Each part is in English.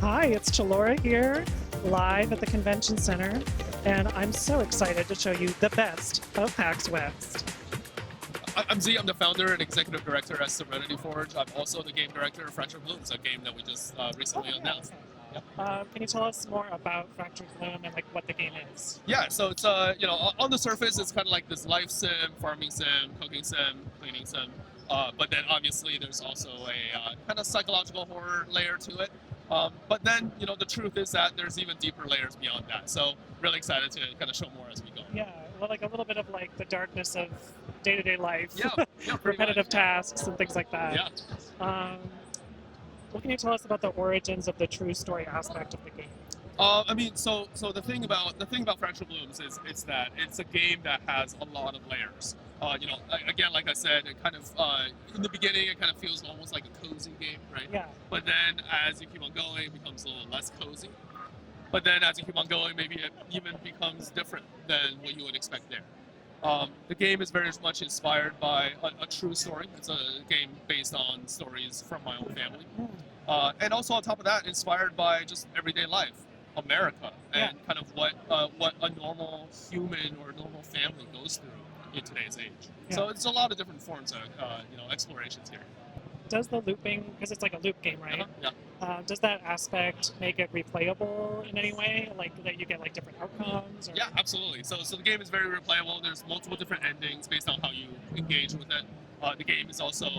Hi, it's Chalora here, live at the Convention Center, and I'm so excited to show you the best of PAX West. I'm Z. I'm the founder and executive director at Serenity Forge. I'm also the game director of Fractured Blooms, a game that we just recently announced. Can you tell us more about Fractured Bloom and what the game is? Yeah, so it's on the surface it's kind of like this life sim, farming sim, cooking sim, cleaning sim, but then obviously there's also a kind of psychological horror layer to it. But then the truth is that there's even deeper layers beyond that. So really excited to kind of show more as we go. Yeah, well, a little bit of the darkness of day-to-day life, yeah, repetitive tasks and things like that. Yeah. What can you tell us about the origins of the true story aspect of the game? So the thing about Fractured Blooms is that it's a game that has a lot of layers. Again, like I said, it kind of in the beginning it kind of feels almost like a cozy game, right? Yeah. But then as you keep on going, it becomes a little less cozy. But then as you keep on going, maybe it even becomes different than what you would expect there. The game is very much inspired by a true story. It's a game based on stories from my own family. And also on top of that, inspired by just everyday life, America, and kind of what a normal human or a normal family goes through in today's age. So it's a lot of different forms of explorations here. Does the looping, because it's like a loop game, right? Yeah. Does that aspect make it replayable in any way? That you get different outcomes? Or? Yeah, absolutely. So the game is very replayable. There's multiple different endings based on how you engage with it. The game is also,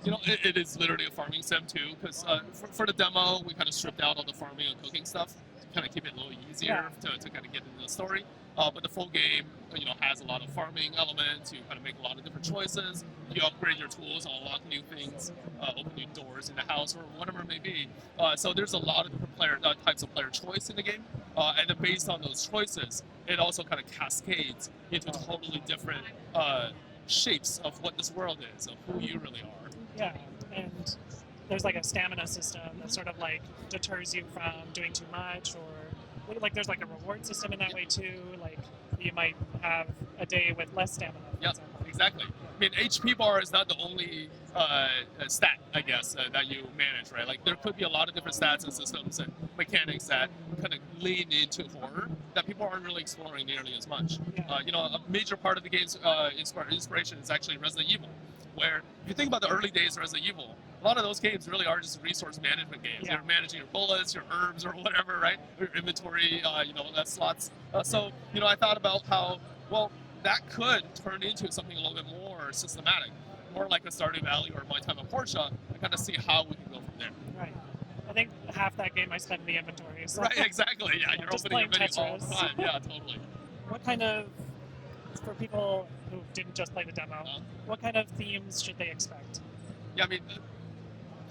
it is literally a farming sim too, because for the demo, we kind of stripped out all the farming and cooking stuff to kind of keep it a little easier to kind of get into the story. But the full game, has a lot of farming elements. You kind of make a lot of different choices. You upgrade your tools, unlock new things, open new doors in the house, or whatever it may be. So there's a lot of different types of player choice in the game. And then based on those choices, it also kind of cascades into totally different shapes of what this world is, of who you really are. Yeah, and there's a stamina system that sort of deters you from doing too much, or there's a reward system in that way too. You might have a day with less stamina. Yeah, exactly. I mean, HP bar is not the only stat, I guess, that you manage, right? There could be a lot of different stats and systems and mechanics that kind of lean into horror that people aren't really exploring nearly as much. A major part of the game's inspiration is actually Resident Evil, where if you think about the early days of Resident Evil, a lot of those games really are just resource management games. You're managing your bullets, your herbs, or whatever, right? Your inventory, that slots. So I thought about how, well, that could turn into something a little bit more systematic, more like a Stardew Valley or My Time at Portia, and kind of see how we can go from there. Right. I think half that game I spent in the inventory. So right, exactly. Yeah, you're just opening your menu Tetris all the time. Yeah, totally. What kind of, for people who didn't just play the demo, what kind of themes should they expect? Yeah, I mean,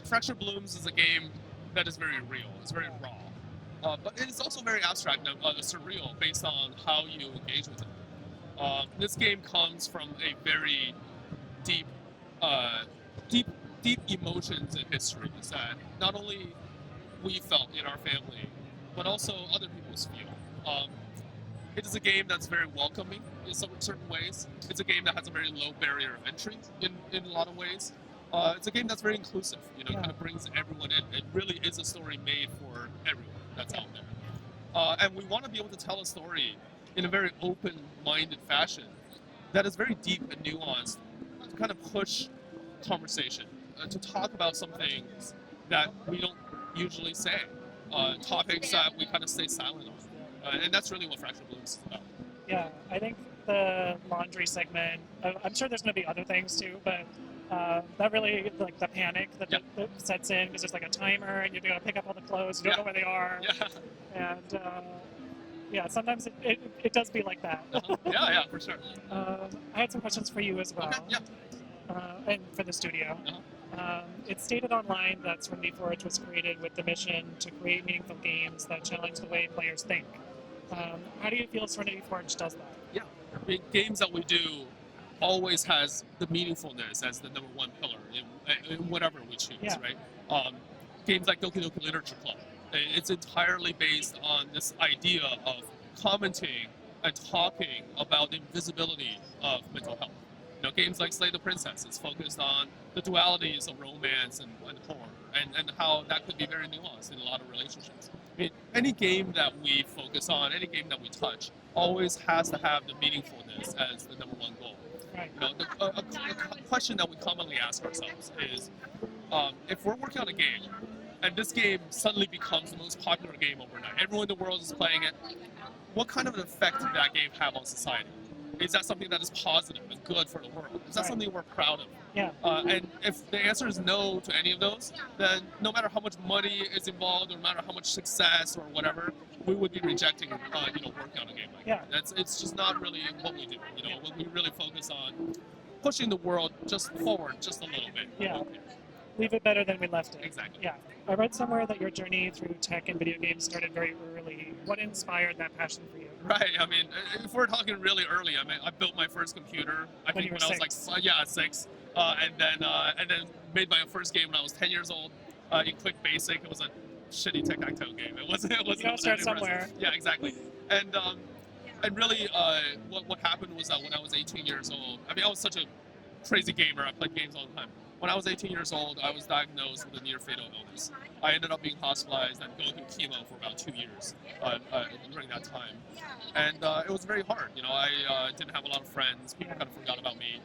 Fractured Blooms is a game that is very real. It's very raw. But it's also very abstract and surreal based on how you engage with it. This game comes from a very deep emotions and histories that not only we felt in our family, but also other people's feel. It is a game that's very welcoming in certain ways. It's a game that has a very low barrier of entry in a lot of ways. It's a game that's very inclusive, kind of brings everyone in. It really is a story made for everyone that's out there. And we want to be able to tell a story in a very open-minded fashion that is very deep and nuanced, to kind of push conversation, to talk about some things that we don't usually say, topics that we kind of stay silent on. And that's really what Fractured Blooms is about. Yeah, I think the laundry segment, I'm sure there's going to be other things too, but that really, the panic that sets in, because there's a timer and you've got to pick up all the clothes, you don't know where they are. And sometimes it does be like that. Yeah, for sure. I had some questions for you as well. Okay, and for the studio. It's stated online that Serenity Forge was created with the mission to create meaningful games that challenge the way players think. How do you feel Serenity Forge does that? Yeah, I mean, games that we do always has the meaningfulness as the number one pillar in whatever we choose, right? Games like Doki Doki Literature Club, it's entirely based on this idea of commenting and talking about the invisibility of mental health. Games like Slay the Princess is focused on the dualities of romance and horror. and how that could be very nuanced in a lot of relationships. I mean, any game that we focus on, any game that we touch, always has to have the meaningfulness as the number one goal. Right. You know, a question that we commonly ask ourselves is, if we're working on a game, and this game suddenly becomes the most popular game overnight, everyone in the world is playing it, what kind of an effect did that game have on society? Is that something that is positive and good for the world? Is that Right. something we're proud of? Yeah. And if the answer is no to any of those, then no matter how much money is involved, or no matter how much success or whatever, we would be rejecting, working on a game like Yeah. that. It's just not really what we do. We really focus on pushing the world just forward just a little bit. Yeah. Okay. Leave it better than we left it. Exactly. Yeah. I read somewhere that your journey through tech and video games started very early. What inspired that passion for you? Right. I mean, if we're talking really early, I mean, I built my first computer. I When think you were when I was like, 6, and then made my first game when I was 10 years old. In Quick Basic, it was a shitty tic-tac-toe game. It wasn't. You gotta start somewhere. Yeah, exactly. And really, what happened was that when I was 18 years old, I mean, I was such a crazy gamer. I played games all the time. When I was 18 years old, I was diagnosed with a near fatal illness. I ended up being hospitalized and going through chemo for about 2 years during that time. And it was very hard. I didn't have a lot of friends. People kind of forgot about me.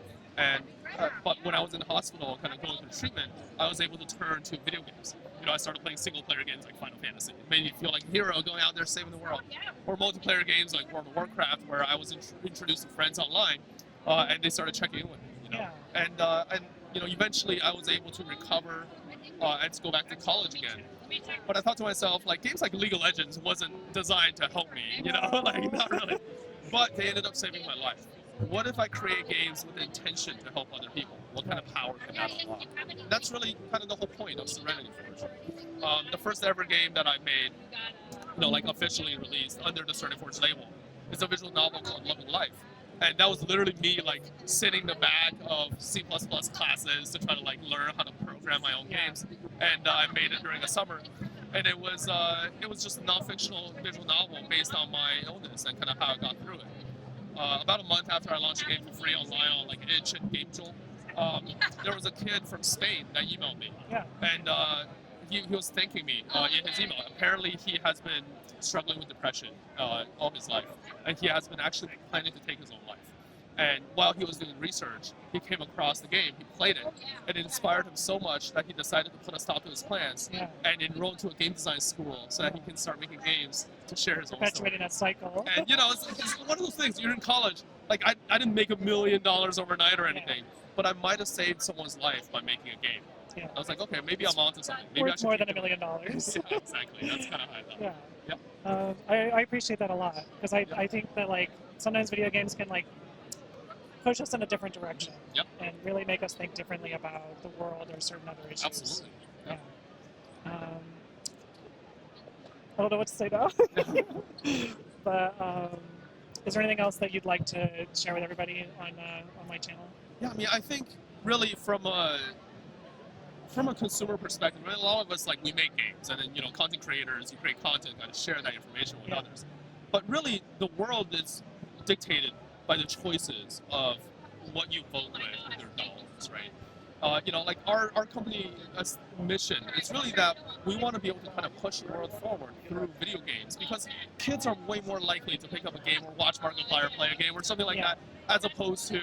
But when I was in the hospital, kind of going through treatment, I was able to turn to video games. I started playing single-player games like Final Fantasy. It made me feel like a hero going out there saving the world. Or multiplayer games like World of Warcraft, where I was introduced to friends online, and they started checking in with me. Yeah. And eventually I was able to recover and to go back to college again. But I thought to myself, like, games like League of Legends wasn't designed to help me, like, not really. But they ended up saving my life. What if I create games with intention to help other people? What kind of power can that unlock? And that's really kind of the whole point of Serenity Forge. The first ever game that I made, officially released under the Serenity Forge label, is a visual novel called Loving Life. And that was literally me, like, sitting in the back of C++ classes to try to, like, learn how to program my own games. And I made it during the summer. And it was just a non-fictional visual novel based on my illness and kind of how I got through it. About a month after I launched the game for free online on, like, Itch and GameJolt, there was a kid from Spain that emailed me. Yeah. And he was thanking me in his email. Apparently, he has been struggling with depression all his life, and he has been actually planning to take his own life. And while he was doing research, he came across the game, he played it, and it inspired him so much that he decided to put a stop to his plans and enroll into a game design school so that he can start making games to share his own story. Perpetuating that cycle. And it's one of those things, you're in college, like I didn't make $1 million overnight or anything, but I might have saved someone's life by making a game. Yeah. I was like, okay, maybe I'm onto something. Maybe I Worth should more keep than $1 million. Yeah, exactly. That's kind of high level. Yeah. I appreciate that a lot because I think that, like, sometimes video games can, like, push us in a different direction and really make us think differently about the world or certain other issues. Absolutely. Yeah. I don't know what to say now. But is there anything else that you'd like to share with everybody on my channel? Yeah, I mean, I think really from a consumer perspective, I mean, a lot of us, like, we make games, and then, content creators, you create content, kind of share that information with others. But really, the world is dictated by the choices of what you vote with your dollars, right? Like our company mission, it's really that we want to be able to kind of push the world forward through video games, because kids are way more likely to pick up a game or watch Markiplier play a game or something like that, as opposed to,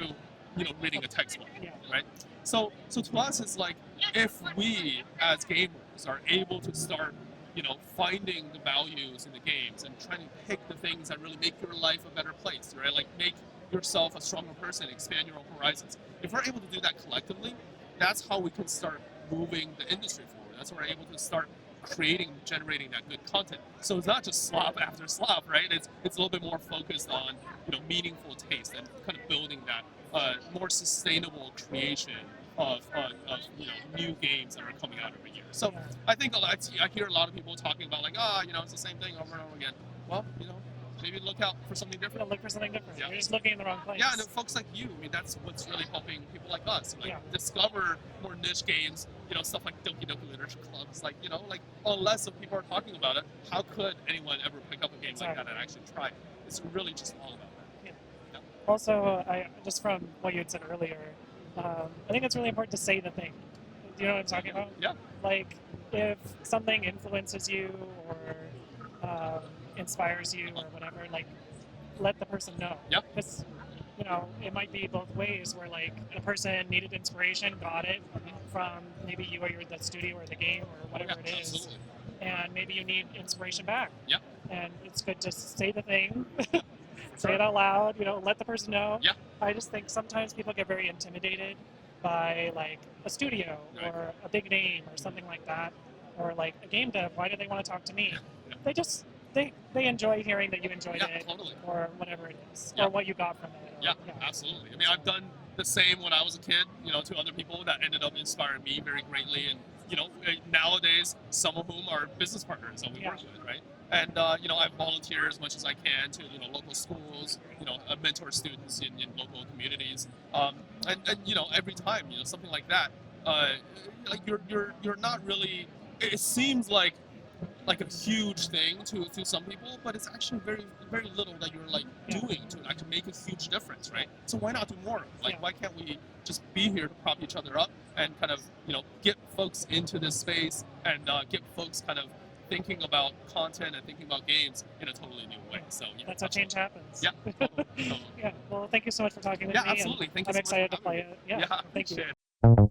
reading a textbook, right? So to us, it's like, if we as gamers are able to start, finding the values in the games and trying to pick the things that really make your life a better place, right? Like, make yourself a stronger person, expand your own horizons. If we're able to do that collectively, that's how we can start moving the industry forward. That's how we're able to start generating that good content. So it's not just slop after slop, right? It's a little bit more focused on, meaningful taste and kind of building that more sustainable creation of new games that are coming out every year. So I think I hear a lot of people talking about, like, it's the same thing over and over again. Well, maybe look out for something different. Look for something different. Yeah. You're just looking in the wrong place. Yeah, and folks like you, I mean, that's what's really helping people like us, discover more niche games, stuff like Doki Doki Literature Clubs, like, unless if people are talking about it, how could anyone ever pick up a game like that and actually try it? It's really just all about that. Yeah. Also, just from what you had said earlier, I think it's really important to say the thing. Do you know what I'm talking about? Yeah. Like, if something influences you or inspires you or whatever, like, let the person know. Yeah. Because, it might be both ways where, like, a person needed inspiration, got it from maybe you or the studio or the game or whatever it is. Absolutely. And maybe you need inspiration back. Yeah. And it's good to say the thing, say Sure. it out loud, let the person know. Yeah. I just think sometimes people get very intimidated by like a studio Right. or a big name or something like that, or like a game dev. Why do they want to talk to me? Yeah. They just they enjoy hearing that you enjoyed Yeah, it totally. or whatever it is Yeah. or what you got from it. Yeah, absolutely. I mean, I've done the same when I was a kid, to other people that ended up inspiring me very greatly. And, nowadays, some of whom are business partners that we Yeah. work with, right? And, I volunteer as much as I can to, local schools, I mentor students in local communities. And every time, something like that, like you're not really, it seems like a huge thing to some people, but it's actually very very little that you're like Yeah. doing to actually make a huge difference, right? So why not do more? Like Yeah. why can't we just be here to prop each other up and kind of get folks into this space and get folks kind of thinking about content and thinking about games in a totally new way. So yeah, That's how change happens. Yeah, totally. Yeah. Well, thank you so much for talking with Yeah, me. absolutely. Thank you I'm so much for excited to having play me. it. Yeah. Thank you. Appreciate it.